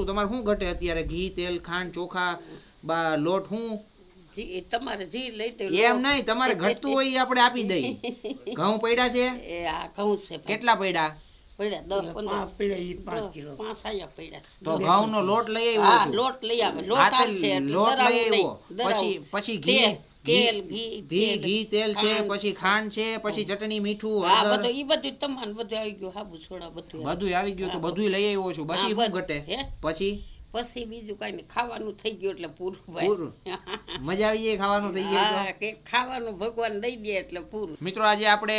તમારે શું ઘટે અત્યારે? ઘી, તેલ, ખાંડ, ચોખા, લોટ શું? તમારે જી લઈ તો એમ નહીં, તમારે ઘટતું હોય એ આપણે આપી દઈ. ઘઉં પડ્યા છે? એ આ ઘઉં છે. કેટલા પડ્યા? પડ્યા 10-15 5 આયા પડ્યા. તો ઘઉંનો લોટ લઈ આવ્યો હા છું. લોટ લઈ આવે. લોટ આવશે એટલે લોટ લઈ દરાવું આવ્યો. નહીં. પછી ઘી, તેલ ઘી તેલ છે, પછી ખાંડ છે, પછી ચટણી, મીઠું, હા હળદર, બધું ઈ બધું તમારે બધું આવી ગયું. હાબુ છોડા બધું આવી ગયું. તો બધું લઈ આવ્યો છું. પછી શું ઘટે? પછી પછી બીજું કઈ નહીં, ખાવાનું થઈ ગયું એટલે પૂરું પૂરું. મજા આવી જાય ખાવાનું થઈ ગયું તો? હા કે ખાવાનું ભગવાન દઈ દે એટલે પૂરું. મિત્રો આજે આપણે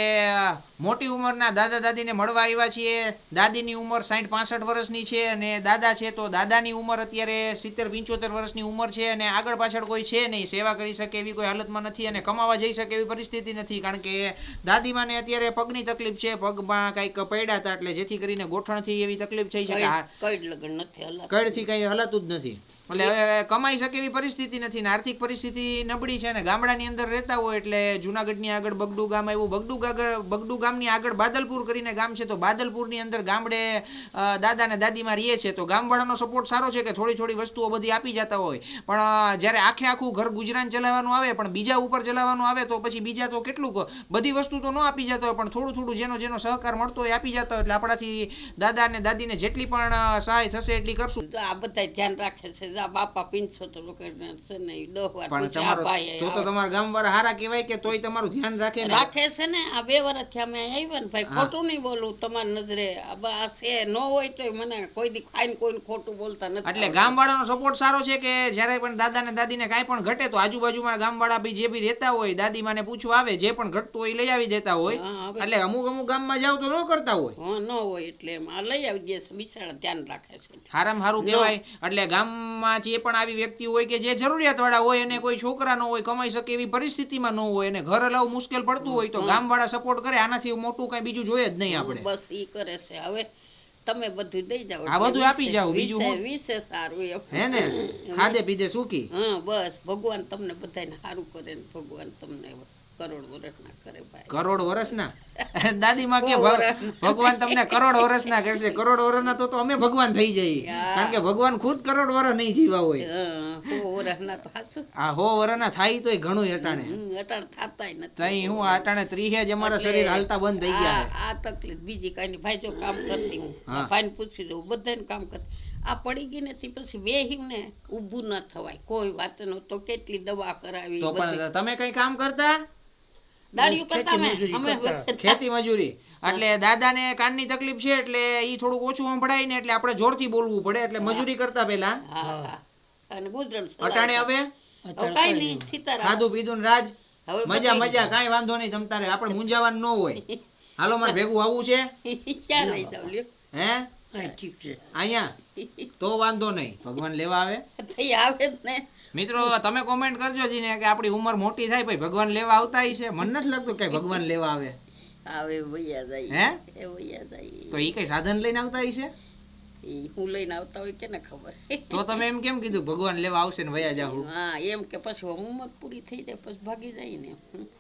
મોટી ઉંમરના દાદા દાદીને મળવા આવ્યા છીએ. દાદીની ઉંમર 60-65 વર્ષની છે અને દાદા છે તો દાદાની ઉંમર અત્યારે 70-75 વર્ષની ઉંમર છે અને આગળ પાછળ કોઈ છે નહીં, સેવા કરી શકે એવી કોઈ હાલતમાં નથી અને કમાવા જઈ શકે એવી પરિસ્થિતિ નથી. કારણ કે દાદીમાને અત્યારે પગની તકલીફ છે, પગમાં કંઈક પડ્યા હતા એટલે જેથી કરીને ગોઠણથી એવી તકલીફ થઈ શકે. કઈડ લગન નથી હલાતું. કઈડથી કંઈ હલાતું જ નથી એટલે હવે કમાઈ શકે એવી પરિસ્થિતિ નથી ને આર્થિક પરિસ્થિતિ નબળી છે ને ગામડાની અંદર રહેતા હોય એટલે જુનાગઢની આગળ બગડુ ગામ આવ્યું. બગડુ ગામની આગળ બાદલપુર કરીને ગામ છે તો બાદલપુરની અંદર ગામડે દાદા ને દાદીમાં રહીએ છે તો ગામવાળાનો સપોર્ટ સારો છે કે થોડી થોડી વસ્તુઓ બધી આપી જતા હોય. પણ જ્યારે આખું ઘર ગુજરાન ચલાવવાનું આવે પણ બીજા ઉપર ચલાવવાનું આવે તો પછી બીજા તો કેટલું બધી વસ્તુ તો ન આપી જતા હોય પણ થોડું થોડું જેનો સહકાર મળતો હોય આપી જતા હોય. એટલે આપણાથી દાદા અને દાદીને જેટલી પણ સહાય થશે એટલી કરશું. આ બધા ધ્યાન રાખે છે. બાપા 75 છે ને 10 વાર પણ તો તમારા ગામવાળા હારા કહેવાય કે તોય તમારું ધ્યાન રાખે છે ને. આ 2 વર્ષથી અમે આવ્યા ને ભાઈ, ખોટું નહીં બોલું તમારી નજરે. આ છે ન હોય તો મને કોઈ દી ખાઈને કોઈને ખોટું બોલતા નથી. એટલે ગામવાળાનો સપોર્ટ સારો છે કે જ્યારે પણ દાદા ને દાદીને કાંઈ પણ ઘટે તો આજુબાજુમાં ગામવાળા બી જે બી રહેતા હોય દાદીમાને પૂછવા આવે, જે પણ ઘટતું હોય લઈ આવી દેતા હોય. એટલે અમુક ગામમાં જાવ તો ન કરતા હોય. ન હોય એટલે એમાં લઈ આવી દે છે. બિચારા ધ્યાન રાખે છે. હારામાં હારું કહેવાય. એટલે ગામમાં જે પણ આવી વ્યક્તિ હોય કે જે જરૂરિયાતવાળા હોય અને કોઈ છોકરા ન હોય, કમાઈ શકે એવી પરિસ્થિતિમાં ન હોય અને ઘર હલાવવું મુશ્કેલ પડતું હોય તો ગામવાળા સપોર્ટ કરે. આનાથી મોટું કઈ બીજું જોઈએ જ નહીં આપણે. બસ ઈ કરે છે. હવે તમે બધું દઈ જાવ, આ બધું આપી જાવ, બીજું વિશે સારું એમ હે ને. ખાધે પીધે સુખી. હા બસ ભગવાન તમને બધાને સારું કરે ને ભગવાન તમને કરોડ વર્ષના કરે ભાઈ. કરોડ વર્ષના? દાદીમાં કે ભગવાન તમને કરોડ વર્ષના કરશે. કરોડ વર્ષના તો અમે ભગવાન થઈ જઈએ. કારણ કે ભગવાન ખુદ કરોડ વર્ષ નહીં જીવા હોય. 100 વર્ષના તો હાચું. આ 100 વર્ષના થાય તોય ઘણું અટાણે. અટાણે થાતાય નથી. તઈ હું અટાણે 30 જ અમારા શરીર હાલતા બંધ થઈ ગયા. આ તકલીફ બીજી કઈ નહીં ભાઈ. જો કામ કરતી હું ભાઈને પૂછી દઉં, બધાને કામ કરતી. આ પડી ગઈ નથી પછી બેહીને ઊભું ન થવાય કોઈ વાત નો. તો કેટલી દવા કરાવી. તો પણ તમે કઈ કામ કરતા? દાડિયું કરતા અમે ખેતી મજૂરી. એટલે દાદાને કાનની તકલીફ છે એટલે ઈ થોડુંક ઓછું સંભળાય ને એટલે આપણે જોરથી બોલવું પડે એટલે મજૂરી કરતા પેલા. અને ગુજરાન અટાણે હવે કઈ નહીં. સીતારામ ખાધું પીધું રાજ મજા કાંઈ વાંધો નહીં. તમ તારે આપણે મૂંઝાવાનું ન હોય. હાલો મારે ભેગું આવવું છે. ક્યાં લઈ જાવ લ્યો? હે ઠીક છે અહીંયા તો વાંધો નહીં. ભગવાન લેવા આવે થઈ આવે જ ને. મિત્રો તમે કોમેન્ટ કરજો જીને કે આપણી ઉંમર મોટી થાય ભાઈ ભગવાન લેવા આવતા છે. મને નથી લાગતું કઈ ભગવાન લેવા આવે. આવે ભૈયા જાય. હે એ ભૈયા જાય તો ઈ કઈ સાધન લઈને આવતા છે? એ હું લઈને આવતા હોય કેને ખબર. તો તમે એમ કેમ કીધું ભગવાન લેવા આવશે ને વયા જાવ? હા એમ કે પછી ઉંમર પૂરી થઈ જાય પછી ભાગી જાય ને.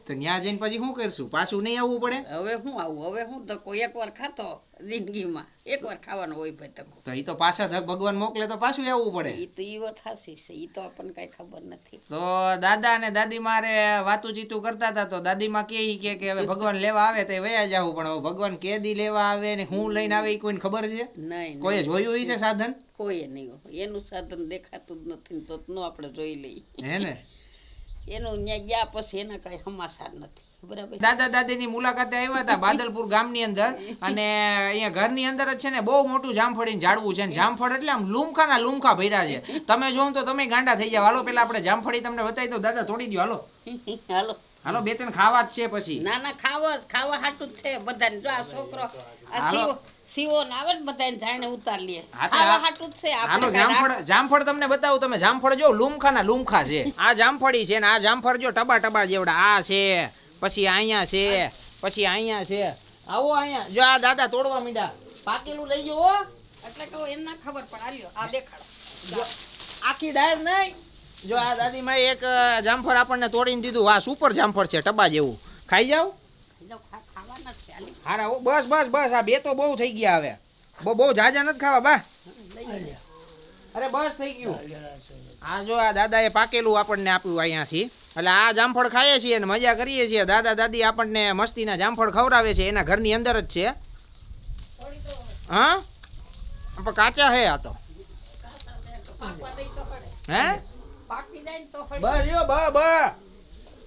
તો ન્યા જઈને પછી શું કરશું? પાછું નહીં આવવું પડે? હવે હું આવું? હવે હું તો કોઈ એકવાર ખાતો જિંદગીમાં એકવાર ખાવાનું હોય ભાઈ તકો. તો ઈ તો પાછા ભગવાન મોકલે તો પાછું આવવું પડે. ઈ તો ઈ વાત હાસી છે. ઈ તો આપણને કઈ ખબર નથી. તો દાદા અને દાદી મારે વાતું ચીતું કરતા હતા તો દાદીમાં કે હવે ભગવાન લેવા આવે તો વયા જાવું. પણ હવે ભગવાન કેદી લેવા આવે ને હું લઈને આવે ઈ કોઈને ખબર છે? નહીં. કોઈ જોયું છે સાધન? કોઈ નહીં. એનું સાધન દેખાતું જ નથી તો નો આપણે જોઈ લઈએ. હે ને એનું ન્યા ગયા પછી એના કઈ સમાચાર નથી. બરાબર. દાદા દાદીની મુલાકાતે આવ્યા હતા બાદલપુર ગામની અંદર અને અહીંયા ઘરની અંદર જ છે ને બહુ મોટું જામફળીનું ઝાડવું છે. જામફળ એટલે આમ લુમખાના લુમખા ભર્યા છે. તમે જોવો તો તમે ગાંડા થઈ જાવ. હાલો પેલા આપણે જામફળી તમને બતાવી દો. દાદા તોડી દો. હાલો હાલો હાલો 2-3 ખાવા જ છે પછી. ના ખાવા હાટું જ છે બધાને. જો આ છોકરો આ સીવો ને આવે ને બધાને જાણે ઉતાર લે. ખાવા હાટું જ છે. હાલો જામફળ તમને બતાવું. તમે જામફળ જો લુમખાના લુમખા છે. આ જામફળી છે ને આ જામફળ જો ટબા જેવડા આ છે. પછી અહીંયા છે, પછી અહીંયા છે. આવો અહીંયા જો આ દાદા તોડવા મીડા. પાકેલું લઈ જો. એટલે કહો એમ ના ખબર પણ આલ્યો આ દેખાડો. આખી ડાયર નહીં. જો આ દાદીમાં એક જામફળ આપણને તોડીને દીધું. આ સુપર જામફળ છે ટબા જેવું. ખાઈ જાવ. ખાવાના છે આલી. હારા બસ આ 2 તો બહુ થઈ ગયા હવે. બહુ જાજા નથી ખાવા બા. અરે બસ થઈ ગયું. આ જો આ દાદાએ પાકેલું આપણને આપ્યું અહીંયાથી. એટલે આ જામફળ ખાઈએ છીએ અને મજા કરીએ છીએ. દાદા દાદી આપણને મસ્તીના જામફળ ખવડાવે છે, એના ઘરની અંદર જ છે. હા પણ કાચા હે આ તો. હે બસ યો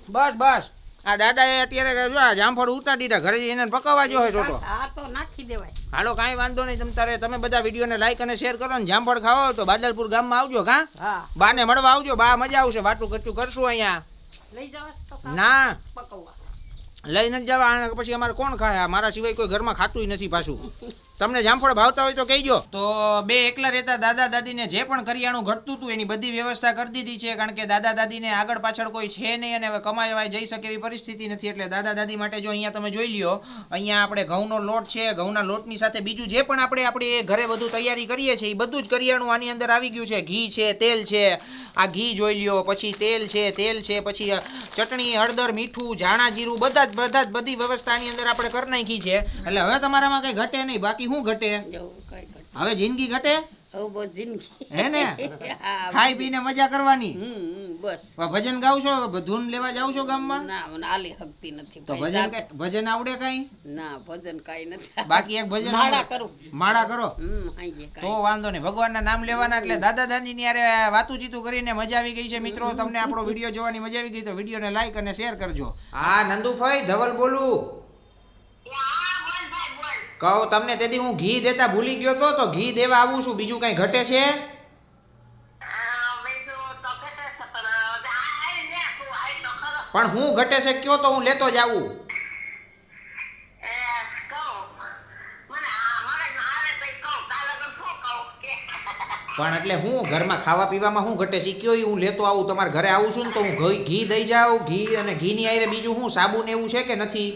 બસ બસ. આ દાદાએ અત્યારે જો આ જામફળ ઉતારી દીધા, ઘરે એને પકાવવા જો હોય તો આ તો નાખી દેવાય. હાલો કાંઈ વાંધો નહીં. તમે બધા વિડીયોને લાઈક અને શેર કરો ને જામફળ ખાવા હોય તો બાદલપુર ગામમાં આવજો. કા હા બાને મળવા આવજો. બા મજા આવશે, વાતું કચ્ચું કરશું અહીંયા. લઈ જવા તો ના પકવવા લઈ નથી જવા, પછી અમારે કોણ ખાય? મારા સિવાય કોઈ ઘરમાં ખાતું નથી પાછું. તમને જામફળ ભાવતા હોય તો કહીજો. તો બે એકલા રહેતા દાદા દાદીને જે પણ કરિયાણું ઘટતું હતું એની બધી વ્યવસ્થા કરી દીધી છે, કારણ કે દાદા દાદીને આગળ પાછળ કોઈ છે નહીં અને હવે કમાવા જઈ શકે એવી પરિસ્થિતિ નથી. એટલે દાદા દાદી માટે જો અહીંયા તમે જોઈ લ્યો, અહીંયા આપણે ઘઉંનો લોટ છે, ઘઉંના લોટની સાથે બીજું જે પણ આપણે ઘરે બધું તૈયારી કરીએ છીએ એ બધું જ કરિયાણું આની અંદર આવી ગયું છે. ઘી છે, તેલ છે, આ ઘી જોઈ લ્યો, પછી તેલ છે, પછી ચટણી, હળદર, મીઠું, ધાણા જીરું, બધી વ્યવસ્થા આની અંદર આપણે કરી નાખી છે. એટલે હવે તમારામાં કઈ ઘટે નહીં. બાકી શું ઘટે? હવે જિંદગી ઘટે હે ને? ખાઈ પીને મજા કરવાની. બસ ભજન ગાવ છો? ધૂન લેવા જાવ છો ગામમાં? ના મને આલી હકતી નથી. તો ભજન આવડે કઈ? ના ભજન કઈ નથી. બાકી એક ભજન માળા કરો તો વાંધો નહીં. ભગવાનના નામ લેવાના. એટલે દાદા દાદી ની યારે વાતું ચીતું કરીને મજા આવી ગઈ છે. મિત્રો તમને આપણો વિડીયો જોવાની મજા આવી ગઈ તો વિડીયોને લાઈક અને શેર કરજો. હા નંદુભાઈ ધવલ બોલું. કહું તમને તેથી હું ઘી દેતા ભૂલી ગયો તો ઘી દેવા આવું છું. બીજું કઈ ઘટે છે? પણ હું ઘટે છે કયો તો હું લેતો જ આવું. પણ એટલે હું ઘરમાં ખાવા પીવામાં શું ઘટે છે કયો હું લેતો આવું. તમારે ઘરે આવું છું ને તો હું ઘી દઈ જાઉં. ઘી અને ઘીની આરે બીજું શું સાબુ ને એવું છે કે નથી?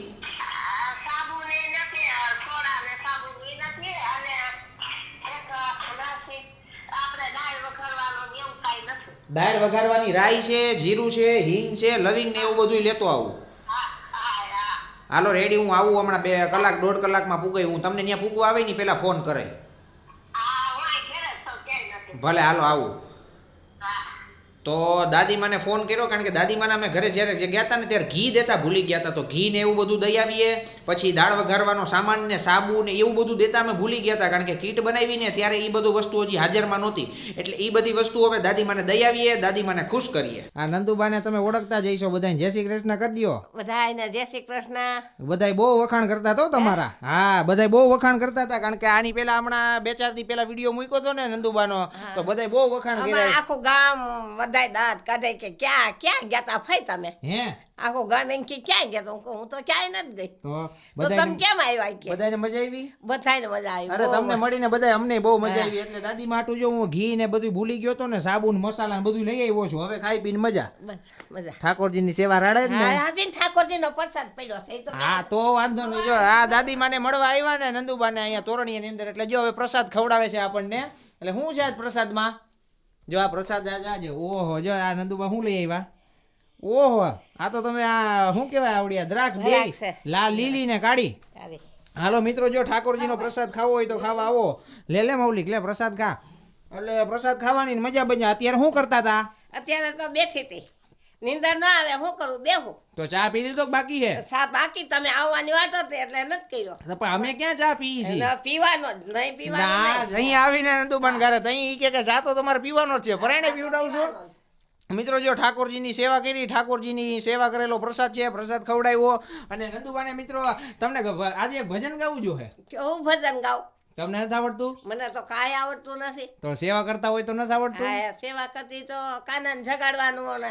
દાળ વઘારવાની રાઈ છે, જીરું છે, હિંગ છે, લવિંગ ને એવું બધું લેતો આવું. હાલો રેડી હું આવું હમણાં 2 કલાક 1.5 કલાકમાં પૂગાય. હું તમને ત્યાં પૂગવા આવે ને પેલા ફોન કરે. ભલે હાલો આવું. તો દાદીમાને ફોન કર્યો, કારણ કે દાદીમાને અમે ઘરે જ્યારે ગયા હતા ને ત્યારે ઘી દેતા ભૂલી ગયા હતા. તો ઘી ને એવું બધું દઈ આવીએ. પછી દાળ વઘારવાનો સામાન ને સાબુ ને એવું બધું દેતા અમે ભૂલી ગયા હતા, કારણ કે કીટ બનાવીને ત્યારે એ બધું વસ્તુ હજી હાજરમાં નહોતી. એટલે એ બધી વસ્તુ હવે દાદીમાને દઈ આવીએ, દાદીમાને ખુશ કરીએ. આ નંદુબાને તમે ઓળખતા જઈશો. બધાને જય શ્રી કૃષ્ણ કરી દો. બધાને જય શ્રી કૃષ્ણ. બધાય બહુ વખાણ કરતા હતા તમારા. હા બધાય બહુ વખાણ કરતા હતા, કારણ કે આની પેલા હમણાં 2-4 દી પેલા વિડીયો મૂક્યો હતો ને નંદુબાનો, તો બધાય બહુ વખાણ કર્યા. આખું ગામ બધાય દાંત કાઢે કે ક્યાં ગયા તા ફઈ તમે? હે આખું ગામ એમ કે ક્યાં ગયા? હું તો ક્યાંય નથી ગઈ. તો તમે કેમ આવ્યા? કે બધાને મજા આવી? બધાને મજા આવી. અરે તમને મળીને બધાય અમને બહુ મજા આવી. એટલે દાદી માટું જો હું ઘી ને બધું ભૂલી ગયો તો ને, સાબુન મસાલા ને બધું લઈ આવ્યો છું. હવે ખાઈ પીને મજા. મજા. ઠાકોરજીની સેવા રાડે જ ને. હાજી ઠાકોરજીનો પ્રસાદ પડ્યો છે. હા તો વાંધો નહીં. જો આ દાદી માને મળવા આવ્યા ને નંદુબાને અહીંયા તોરણીની અંદર, એટલે જો હવે પ્રસાદ ખવડાવે છે આપણને. એટલે શું છે આજ પ્રસાદમાં? જો આ પ્રસાદ આજે ઓહો, જો આ નંદુબા શું લઈ આવ્યા? ઓહો આ તો તમે આ શું કહેવાય આવડ્યા દ્રાક્ષ બે લાલ લીલી ને કાળી. હાલો મિત્રો, જો ઠાકોરજીનો પ્રસાદ ખાવો હોય તો ખાવા આવો. લે મૌલિક લે પ્રસાદ ખા. એટલે પ્રસાદ ખાવાની મજા બજા. અત્યારે શું કરતા હતા? અત્યારે તો બેઠી હતી. નીંદર ના આવે, શું કરું? બેહું. તો ચા પી લીધો બાકી છે? ચા બાકી. તમે આવવાની વાત હતી એટલે નથી કર્યો. પણ અમે ક્યાં ચા પીએ છીએ? પીવાનો જ નહીં. પીવાનો અહીં આવીને નંદુબાન ઘરે તઈ કે ચા તો તમારે પીવાનો જ છે. પરાણે પીવડાવશો. મિત્રો જો ઠાકોરજીની સેવા કરી, ઠાકોરજીની સેવા કરેલો પ્રસાદ છે, પ્રસાદ ખવડાવ્યો. અને નંદુબાને મિત્રો તમને આજે ભજન ગાવું જોઈએ. કેવું ભજન ગાવ? તમને નથી આવડતું? મને તો કાંઈ આવડતું નથી. તો સેવા કરતા હોય તો નથી આવડતું? સેવા કરતી તો કાનાને જગાડવાનું અને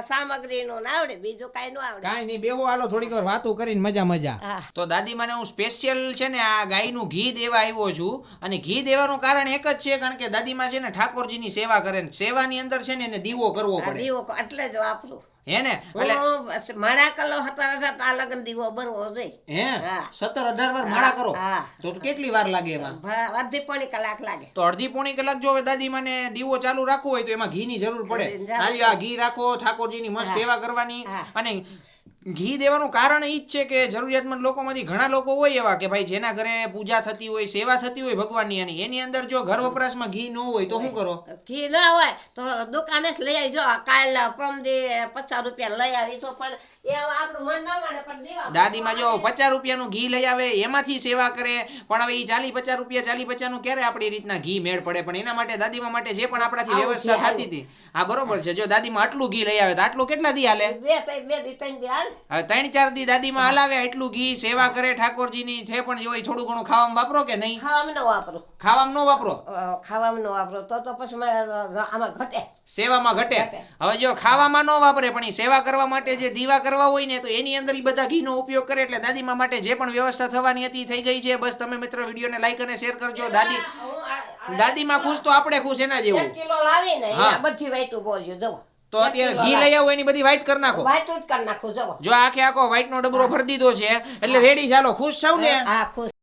સામગ્રીનું આવડે, બીજું કાંઈ ન આવડે. કાંઈ નહીં, બેહો હાલો થોડીક વાર વાતો કરીને મજા. તો દાદીમાને હું સ્પેશિયલ છે ને આ ગાયનું ઘી દેવા આવ્યો છું. અને ઘી દેવાનું કારણ એક જ છે, કારણ કે દાદીમા છે ને ઠાકોરજીની સેવા કરે ને સેવાની અંદર છે ને એને દીવો કરવો પડે. દીવો એટલે જ વાપરું. હે ને? એટલે માળા કલો 17-18 લગન દીવો ભરવો જોઈએ. હે 17-18 વાર માળા કરો તો કેટલી વાર લાગે એમાં? અડધી પોણી કલાક લાગે. તો અડધી પોણી કલાક જો દાદીમાને દીવો ચાલુ રાખવો હોય તો એમાં ઘીની જરૂર પડે. આ ઘી રાખો, ઠાકોરજીની મસ્ત સેવા કરવાની. અને ઘી દેવાનું કારણ ઈ જ છે કે જરૂરિયાતમંદ લોકોમાંથી ઘણા લોકો હોય એવા કે ભાઈ જેના ઘરે પૂજા થતી હોય સેવા થતી હોય ભગવાનની એની અંદર જો ઘર વપરાશમાં ઘી ન હોય તો શું કરો? ઘી ના હોય તો દુકાને જ લઈ આવી. જો કાલ પરમદી 50 રૂપિયા લઈ આવી તો પણ એ આપણું મન ના માને પણ દેવા. દાદીમાં જો 50 રૂપિયાનું ઘી લઈ આવે એમાંથી સેવા કરે, પણ હવે ઈ 40-50 રૂપિયા 40-50 નું ક્યારે આપણી રીતના ઘી મેળ પડે? પણ એના માટે દાદીમાં માટે જે પણ આપણાથી વ્યવસ્થા થતી હતી, હા બરોબર છે. જો દાદીમાં આટલું ઘી લઈ આવે તો આટલું કેટલા દી હાલે? બે દી 3 દી હાલ. હવે 3-4 દી દાદીમાં હલાવે એટલું ઘી, સેવા કરે ઠાકોરજીની, છે પણ હોય થોડું ઘણું ખાવામાં વાપરો કે નહીં? ખાવામાં ન વાપરો. ખાવામાં ન વાપરો? ખાવામાં ન વાપરો તો પછી મારે આમાં ઘટે. સેવામાં ઘટે. હવે જો ખાવામાં ન વાપરે પણ ઈ સેવા કરવા માટે જે દીવા કરવા હોય ને તો એની અંદર ઈ બધા ઘીનો ઉપયોગ કરે. એટલે દાદીમા માટે જે પણ વ્યવસ્થા થવાની હતી થઈ ગઈ છે. બસ તમે મિત્રો વિડીયોને લાઈક અને શેર કરજો. દાદીમાં ખુશ તો આપણે ખુશ એના જેવું. 1 કિલો લાવીને આ બધી વાઈટું બોલ્યું જો. તો અત્યારે ઘી લઈ આવો એની બધી વાઈટ કરી નાખો. વાઈટ જ કરી નાખું જો. જો આખો વ્હાઈટ નો ડબરો ભરી દીધો છે એટલે રેડી. ચાલો ખુશ છો ને? હા ખુશ.